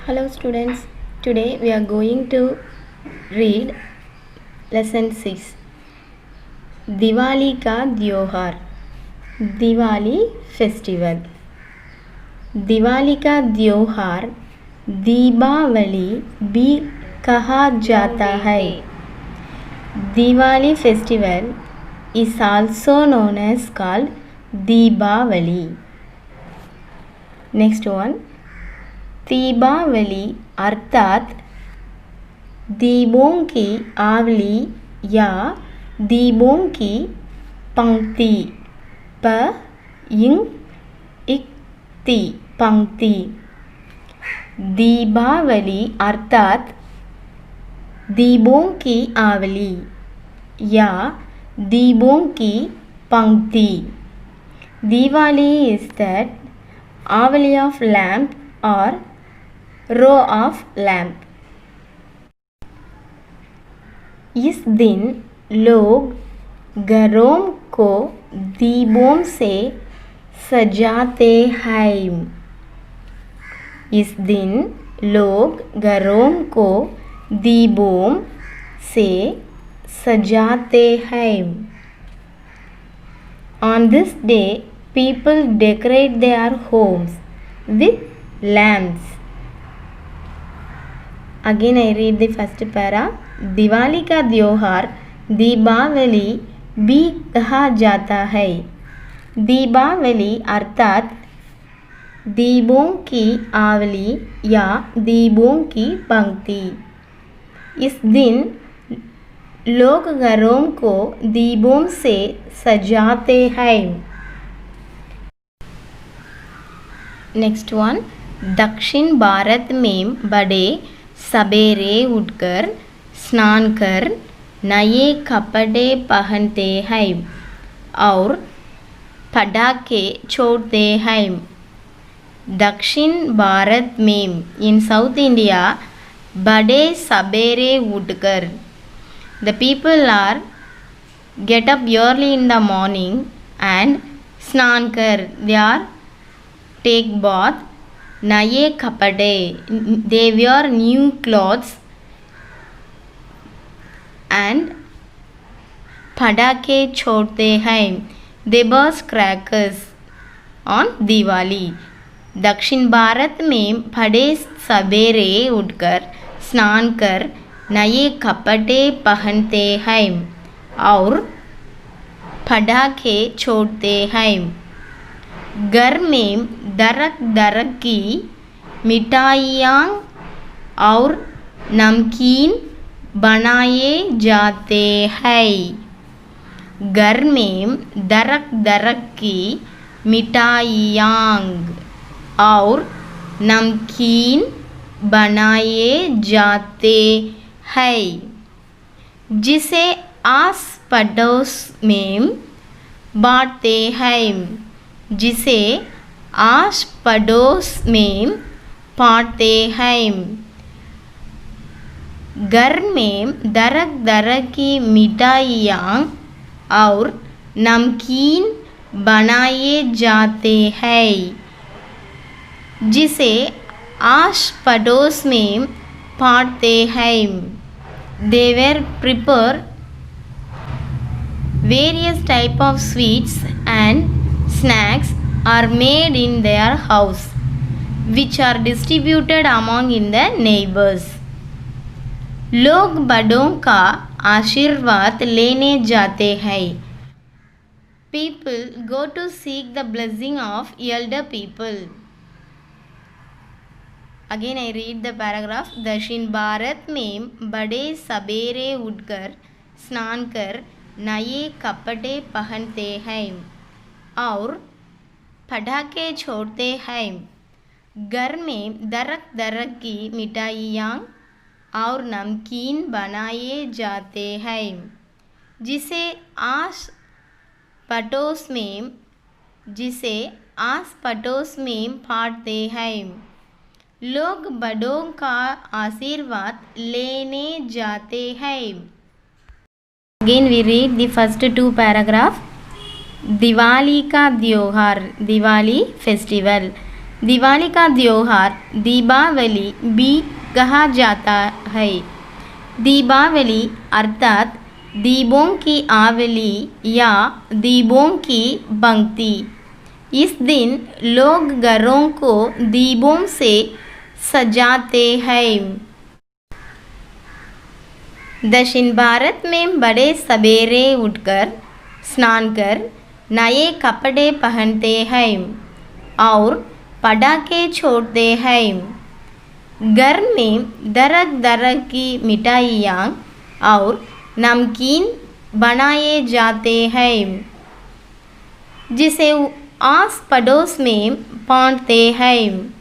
Hello students, today we are going to read lesson 6 Diwali ka Tyohar. Diwali festival. Diwali का त्योहार दीपावली भी कहा जाता है. Diwali festival is also known as called Deepavali. Next one, Deepawali अर्थात दीपों की आवली या दीपों की पंक्ति पंक्ति. दीपावली अर्थात दीपों की आवली या दीपों की पंक्ति. Diwali is that आवली of lamp or row of lamp. इस दिन लोग घरों को दीपों से सजाते हैं. इस दिन लोग घरों को दीपों से सजाते हैं. On this day, people decorate their homes with lamps. Again I read the first para. Diwali का त्योहार दीपावली भी कहा जाता है. दीपावली अर्थात दीपों की आवली या दीपों की पंक्ति. इस दिन लोग घरों को दीपों से सजाते हैं. नेक्स्ट वन, दक्षिण भारत में बड़े सवेरे उठकर स्नान कर नए कपड़े पहनते हैं और पटाखे छोड़ते हैं. दक्षिण भारत में इन साउथ इंडिया बड़े सवेरे उठकर the people are get up early in the morning and स्नान कर they are take bath. नए कपड़े they wear new clothes and पटाखे छोड़ते हैं they burst crackers on Diwali. दक्षिण भारत में बड़े सवेरे उठकर स्नान कर नए कपड़े पहनते हैं और पटाखे छोड़ते हैं. घर में तरह की मिठाइयाँ और नमकीन बनाए जाते हैं. घर में तरह की मिठाइयाँ और नमकीन बनाए जाते हैं जिसे आस पड़ोस में बांटते हैं. जिसे आस पड़ोस में बांटते हैं. घर में तरह की मिठाइयाँ और नमकीन बनाए जाते हैं जिसे आस पड़ोस में बांटते हैं. They were prepare various type of sweets and snacks are made in their house which are distributed among in the neighbors. लोग बड़ों का आशीर्वाद लेने जाते हैं. People go to seek the blessing of elder people. Again I read the paragraph. दक्षिण भारत में बड़े सवेरे उठकर स्नान कर नए कपड़े पहनते हैं और पटाखे छोड़ते हैं. घर में तरह की मिठाइयाँ और नमकीन बनाए जाते हैं जिसे आस पड़ोस में बांटते हैं. लोग बड़ों का आशीर्वाद लेने जाते हैं. Again we read the first two paragraph. Diwali का त्योहार दिवाली फेस्टिवल. दिवाली का त्योहार दीपावली भी कहा जाता है। दीपावली अर्थात दीपों की आवली या दीपों की पंक्ति। इस दिन लोग घरों को दीपों से सजाते हैं। दक्षिण भारत में बड़े सवेरे उठकर स्नान कर नए कपड़े पहनते हैं और पटाखे छोड़ते हैं। घर में तरह तरह की मिठाइयाँ और नमकीन बनाए जाते हैं जिसे आस पड़ोस में बांटते हैं।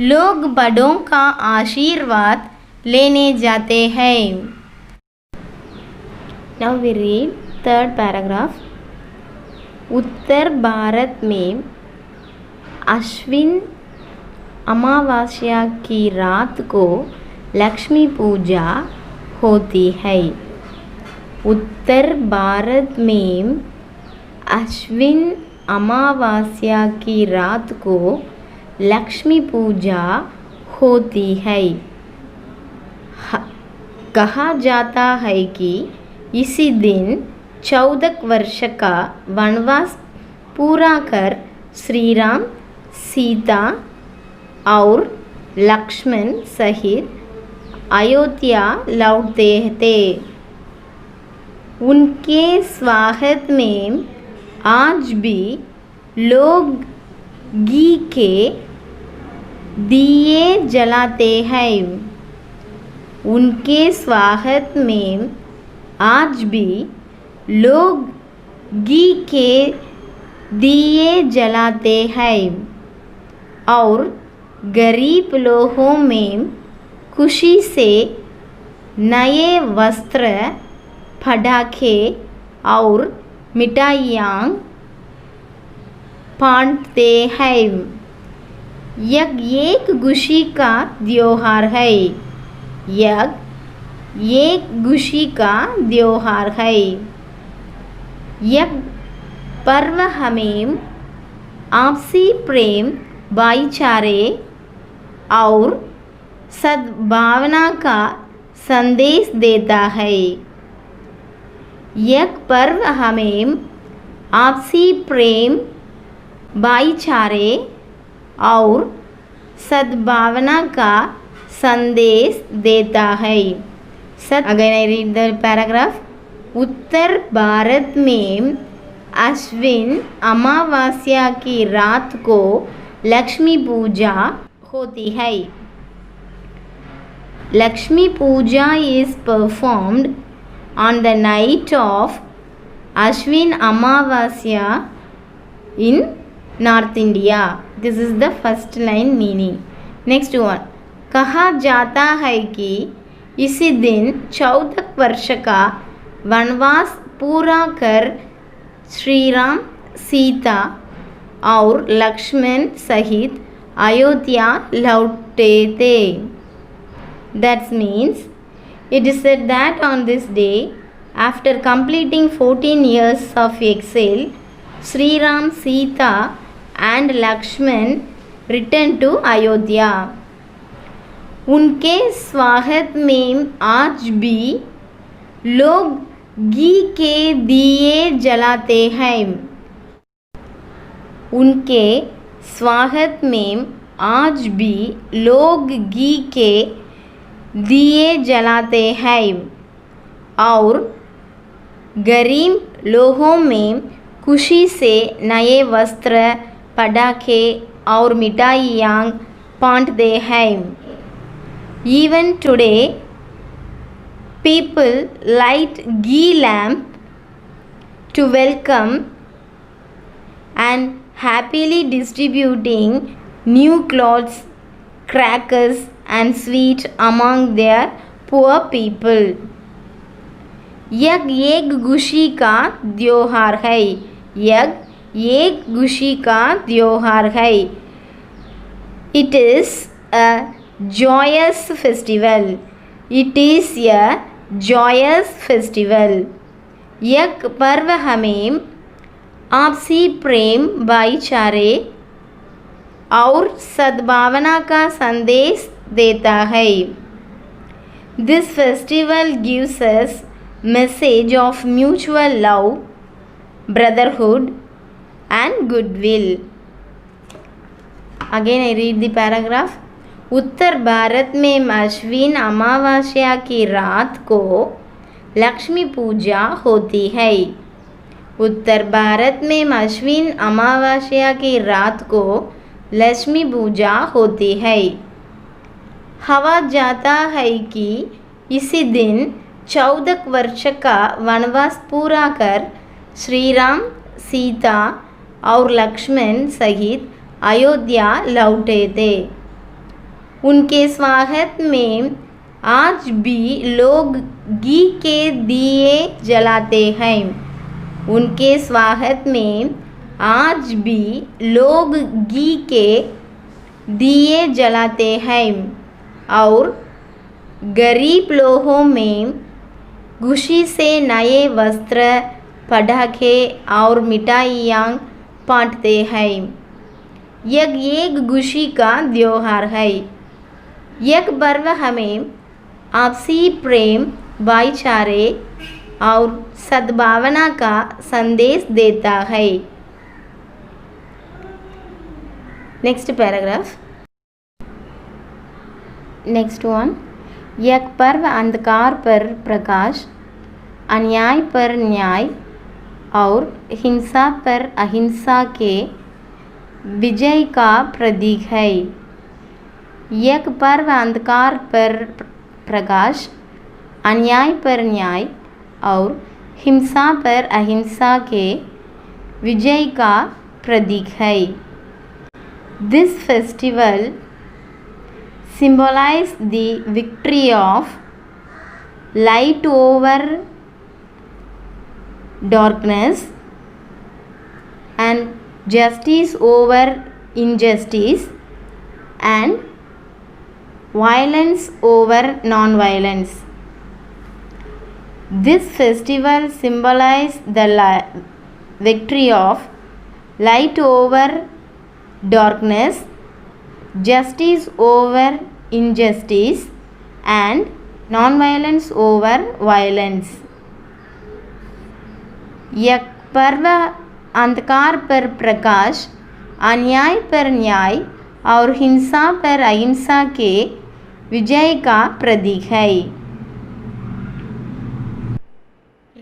लोग बड़ों का आशीर्वाद लेने जाते हैं। Now we read third paragraph. उत्तर भारत में अश्विन अमावस्या की रात को लक्ष्मी पूजा होती है। उत्तर भारत में अश्विन अमावस्या की रात को लक्ष्मी पूजा होती है। कहा जाता है कि इसी दिन 14 वर्ष का वनवास पूरा कर श्री राम सीता और लक्ष्मण सहित अयोध्या लौटते थे। उनके स्वागत में आज भी लोग घी के दिए जलाते हैं। उनके स्वागत में आज भी लोग घी के दिए जलाते हैं और गरीब लोगों में खुशी से नए वस्त्र, पटाखे और मिठाइयाँ बांटते हैं। यह एक खुशी का त्योहार है। यह एक खुशी का त्योहार है। यह पर्व हमें आपसी प्रेम, भाईचारे और सद्भावना का संदेश देता है। यह पर्व हमें आपसी प्रेम, भाईचारे और सद्भावना का संदेश देता है। Again I read the paragraph. उत्तर भारत में अश्विन अमावस्या की रात को लक्ष्मी पूजा होती है। लक्ष्मी पूजा is performed on the night of Ashwin Amavasya in North India. This is the first line meaning. Next one. कहा जाता है कि इसी दिन 14 वर्ष का वनवास पूरा कर श्री राम, सीता और लक्ष्मण सहित अयोध्या लौटे थे। That means it is said that on this day, after completing 14 years of exile, Sri Ram, Sita and Lakshman returned to Ayodhya. उनके स्वागत में आज भी लोग घी के दिए जलाते हैं। उनके स्वागत में आज भी लोग घी के दिए जलाते हैं और गरीब लोगों में खुशी से नए वस्त्र, पटाखे और मिठाइयाँ बांटते हैं। Even today, people light ghee lamp to welcome and happily distributing new clothes, crackers and sweet among their poor people. यह एक खुशी का त्योहार है। यह एक खुशी का त्योहार है। It is a joyous festival. It is a joyous festival. यह पर्व हमें आपसी प्रेम, भाईचारे और सद्भावना का संदेश देता है. This festival gives us message of mutual love, brotherhood and goodwill. Again I read the paragraph. उत्तर भारत में अश्विन अमावस्या की रात को लक्ष्मी पूजा होती है. उत्तर भारत में अश्विन अमावस्या की रात को लक्ष्मी पूजा होती है. कहा जाता है कि इसी दिन 14 वर्ष का वनवास पूरा कर श्री राम, सीता और लक्ष्मण सहित अयोध्या लौटे थे. उनके स्वागत में आज भी लोग घी के दिए जलाते हैं. उनके स्वागत में आज भी लोग घी के दिए जलाते हैं और गरीब लोगों में खुशी से नए वस्त्र, पटाखे और मिठाइयाँ बांटते हैं. यह एक खुशी का त्योहार है. यह पर्व हमें आपसी प्रेम, भाईचारे और सद्भावना का संदेश देता है. Next paragraph. Next one. यह पर्व अंधकार पर प्रकाश, अन्याय पर न्याय और हिंसा पर अहिंसा के विजय का प्रतीक है. यह पर्व अंधकार पर प्रकाश, अन्याय पर न्याय और हिंसा पर अहिंसा के विजय का प्रतीक है. This festival symbolizes the victory of light over darkness and justice over injustice and violence over non-violence. This festival symbolizes the victory of light over darkness, justice over injustice and non-violence over violence. यह पर्व अंधकार पर प्रकाश, अन्याय पर न्याय और हिंसा पर अहिंसा के विजय का प्रतीक है.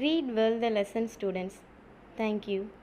Read well the lesson, students. Thank you.